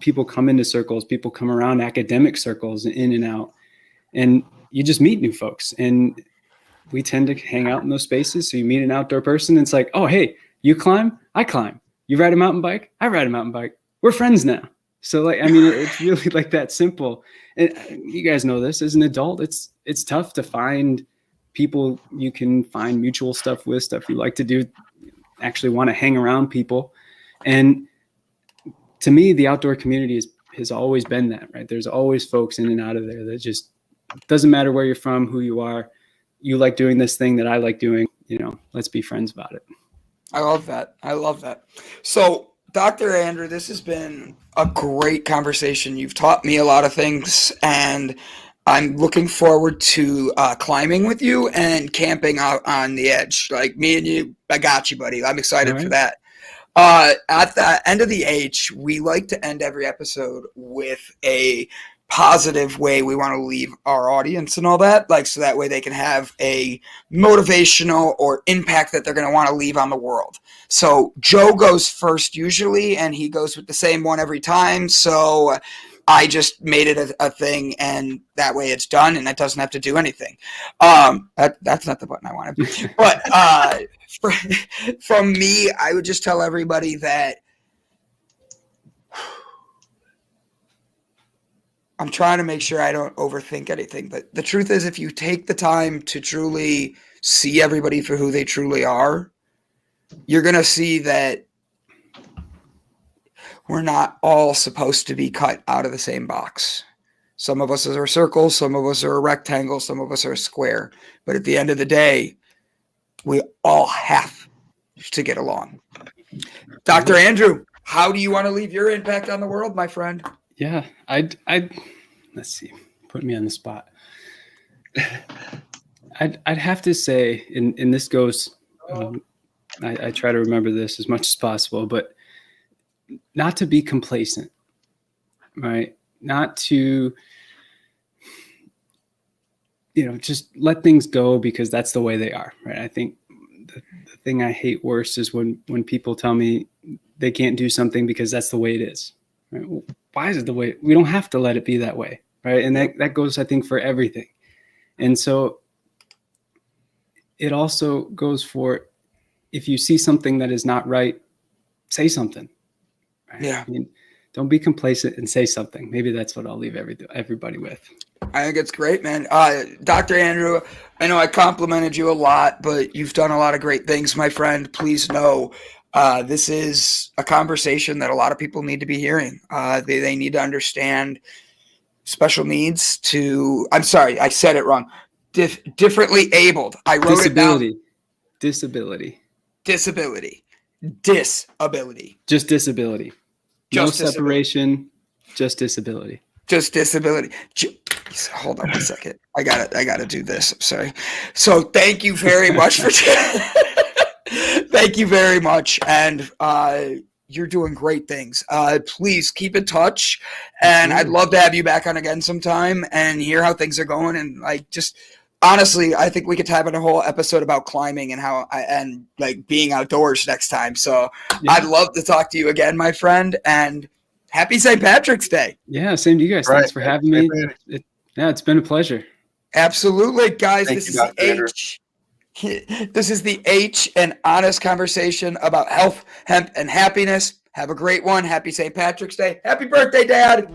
people come into circles, people come around academic circles in and out, and you just meet new folks. And we tend to hang out in those spaces. So you meet an outdoor person, and it's like, oh, hey, you climb, I climb. You ride a mountain bike, I ride a mountain bike. We're friends now. So it's really like that simple. And you guys know this, as an adult, it's tough to find people you can find mutual stuff with, stuff you like to do, actually want to hang around people. And to me, the outdoor community has always been that, right? There's always folks in and out of there that just doesn't matter where you're from, who you are. You like doing this thing that I like doing, let's be friends about it.
I love that. So, Dr. Andrew, this has been a great conversation. You've taught me a lot of things, and I'm looking forward to climbing with you and camping out on the edge. Like me and you, I got you, buddy. I'm excited for that. At the end of the H, we like to end every episode with a positive way we want to leave our audience and all that, like, so that way they can have a motivational or impact that they're going to want to leave on the world. So Joe goes first usually, and he goes with the same one every time. So I just made it a thing, and that way it's done, and it doesn't have to do anything. That's not the button I wanted. But from me, I would just tell everybody that I'm trying to make sure I don't overthink anything. But the truth is, if you take the time to truly see everybody for who they truly are, you're going to see that we're not all supposed to be cut out of the same box. Some of us are circles, some of us are a rectangle, some of us are a square. But at the end of the day, we all have to get along. Dr. Andrew, how do you want to leave your impact on the world, my friend?
Yeah, I'd let's see, put me on the spot. I'd have to say, and this goes, I try to remember this as much as possible, but not to be complacent, right? Not to, just let things go because that's the way they are, right? I think the thing I hate worst is when people tell me they can't do something because that's the way it is. Right? Well, why is it the way? We don't have to let it be that way, right? And that goes, I think, for everything. And so it also goes for, if you see something that is not right, say something. Right?
Yeah.
I mean, don't be complacent and say something. Maybe that's what I'll leave everybody with.
I think it's great, man. Dr. Andrew, I know I complimented you a lot, but you've done a lot of great things, my friend. Please know this is a conversation that a lot of people need to be hearing. They need to understand special needs I'm sorry, I said it wrong. Differently abled. I wrote it down.
Disability.
Disability.
Just disability. No
Just
separation, just disability.
Just disability. Hold on one second. I gotta do this. I'm sorry. So thank you very much for thank you very much. And you're doing great things. Please keep in touch. And I'd love to have you back on again sometime and hear how things are going. And like, just honestly, I think we could have a whole episode about climbing and and being outdoors next time. So yeah. I'd love to talk to you again, my friend. And happy St. Patrick's Day.
Yeah, same to you guys. Thanks for having me. It's been a pleasure.
Absolutely, guys. This is the H, an honest conversation about health, hemp, and happiness. Have a great one. Happy St. Patrick's Day. Happy birthday, Dad.